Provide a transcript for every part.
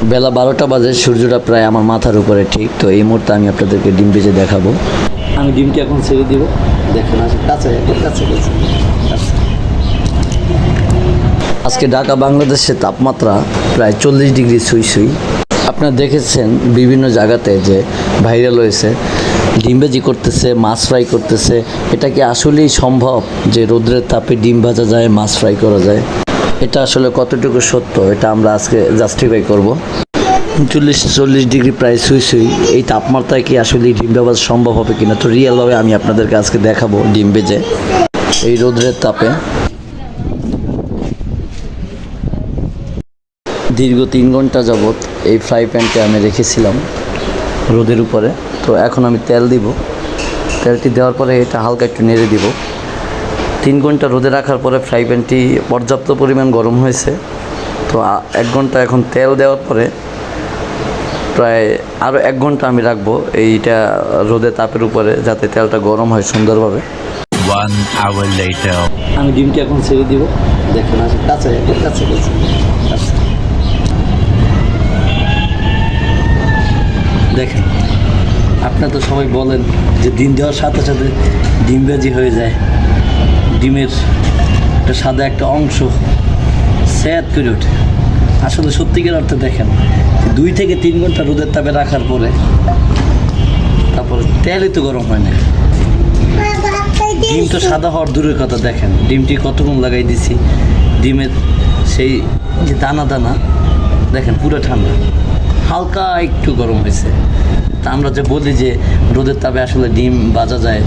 বেলা 12টা বাজে, সূর্যটা প্রায় আমার মাথার উপরে ঠিক। তো এই মুহূর্তে আমি আপনাদেরকে ডিম ভেজে দেখাবো। আমি ডিমটি এখন ছেড়ে দিব, দেখেন কাছে কাছে কাছে। আজকে ঢাকা বাংলাদেশের তাপমাত্রা প্রায় 40 ডিগ্রি ছুঁই। আপনারা দেখেছেন বিভিন্ন জায়গাতে যে ভাইরাল হয়েছে, ডিম ভাজি করতেছে, মাছ ফ্রাই করতেছে। এটা কি আসলেই সম্ভব যে রোদ্রের তাপে ডিম ভাজা যায়, মাছ ফ্রাই করা যায়? এটা আসলে কতটুকু সত্য, এটা আমরা আজকে জাস্টিফাই করব। 40 ডিগ্রি প্রায় ছুঁই। এই তাপমাত্রায় কি আসলে ডিম ভাজা সম্ভব হবে কিনা, তো রিয়েলভাবে আমি আপনাদেরকে আজকে দেখাবো ডিম ভেজে এই রোদ্রের তাপে। দীর্ঘ 3 ঘন্টা যাবৎ এই ফ্রাই প্যানকে আমি রেখেছিলাম রোদের উপরে। তো এখন আমি তেল দিব। তেলটি দেওয়ার পরে এটা হালকা একটু নেড়ে দিব। 3 ঘন্টা রোদে রাখার পরে ফ্রাই প্যানটি পর্যাপ্ত পরিমাণ গরম হয়েছে। তো 1 ঘন্টা এখন তেল দেওয়ার পরে প্রায় আরও 1 ঘন্টা আমি রাখবো এইটা রোদে তাপের উপরে, যাতে তেলটা গরম হয় সুন্দরভাবে। 1 hour later. আমি ডিমটি এখন ছেড়ে দিব, দেখেন কাছে কাছে কাছে। দেখেন, আপনারা তো সবাই বলেন যে ডিম দেওয়ার সাথে সাথে ডিম ভাজি হয়ে যায়, ডিমের একটা সাদা একটা অংশ স্যাদ করে ওঠে। আসলে সত্যিকার অর্থে দেখেন 2 থেকে 3 ঘন্টা রোদের তাপে রাখার পরে তারপরে তেলই তো গরম হয় না, ডিম তো সাদা হওয়ার দূরের কথা। দেখেন ডিমটি কতক্ষণ লাগাই দিছি, ডিমের সেই যে দানা দানা দেখেন পুরো ঠান্ডা, হালকা একটু গরম হয়েছে। তা আমরা যে বলি যে রোদের তাপে আসলে ডিম ভাজা যায়,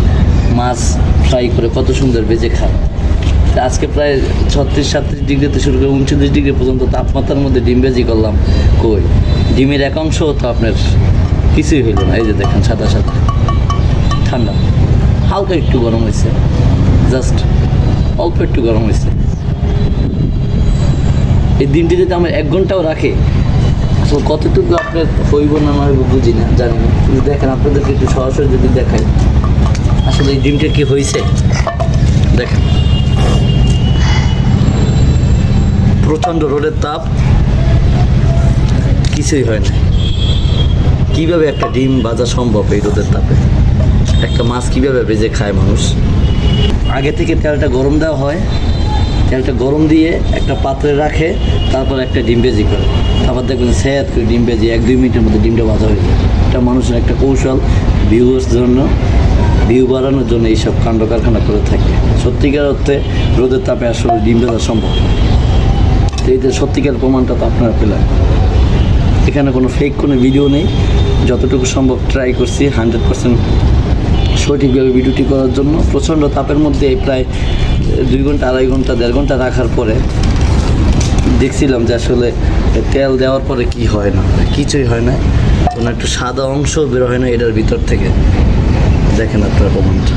মাছ ফ্রাই করে কত সুন্দর ভেজে খায়। তা আজকে প্রায় 36-37 ডিগ্রিতে শুরু করে 39 ডিগ্রি পর্যন্ত তাপমাত্রার মধ্যে ডিম ভেজি করলাম। কই ডিমের এক অংশ তো আপনার কিছুই হইল না। এই যে দেখেন সাদা সাদা ঠান্ডা, হালকা একটু গরম হয়েছে, জাস্ট অল্প একটু গরম হয়েছে। এই ডিমটি যদি আমার 1 ঘন্টাও রাখে আসলে কতটুকু আপনার হইব না হইব বুঝি না, জানি না। কিন্তু দেখেন আপনাদেরকে একটু সরাসরি যদি দেখাই আসলে এই ডিমটা কি হয়েছে। দেখেন প্রচণ্ড রোদের তাপ, কিছুই হয় না। কীভাবে একটা ডিম ভাজা সম্ভব এই রোদের তাপে? একটা মাছ কীভাবে ভেজে খায় মানুষ? আগে থেকে তেলটা গরম দেওয়া হয়, তেলটা গরম দিয়ে একটা পাত্রে রাখে, তারপর একটা ডিম ভেজি করে, তারপর দেখবেন স্যাদ করে ডিম ভেজি 1-2 মিনিটের মধ্যে ডিমটা ভাজা হয়ে যায়। এটা মানুষের একটা কৌশল, ভিউয়ার্স জন্য, ভিউ বাড়ানোর জন্য এইসব কাণ্ড কারখানা করে থাকে। সত্যিকার অর্থে রোদের তাপে আসলে ডিম ভাজা সম্ভব। তো এই যে সত্যিকার প্রমাণটা তো আপনারা পেলেন। এখানে কোনো ফেক কোনো ভিডিও নেই, যতটুকু সম্ভব ট্রাই করছি 100% সঠিকভাবে ভিডিওটি করার জন্য। প্রচণ্ড তাপের মধ্যে প্রায় 2 ঘন্টা 2.5 ঘন্টা 1.5 ঘন্টা রাখার পরে দেখছিলাম যে আসলে তেল দেওয়ার পরে কি হয় না, কিছুই হয় না, কোনো একটু সাদা অংশ বের হয় না এটার ভিতর থেকে। দেখেন আপনারা প্রমাণটা।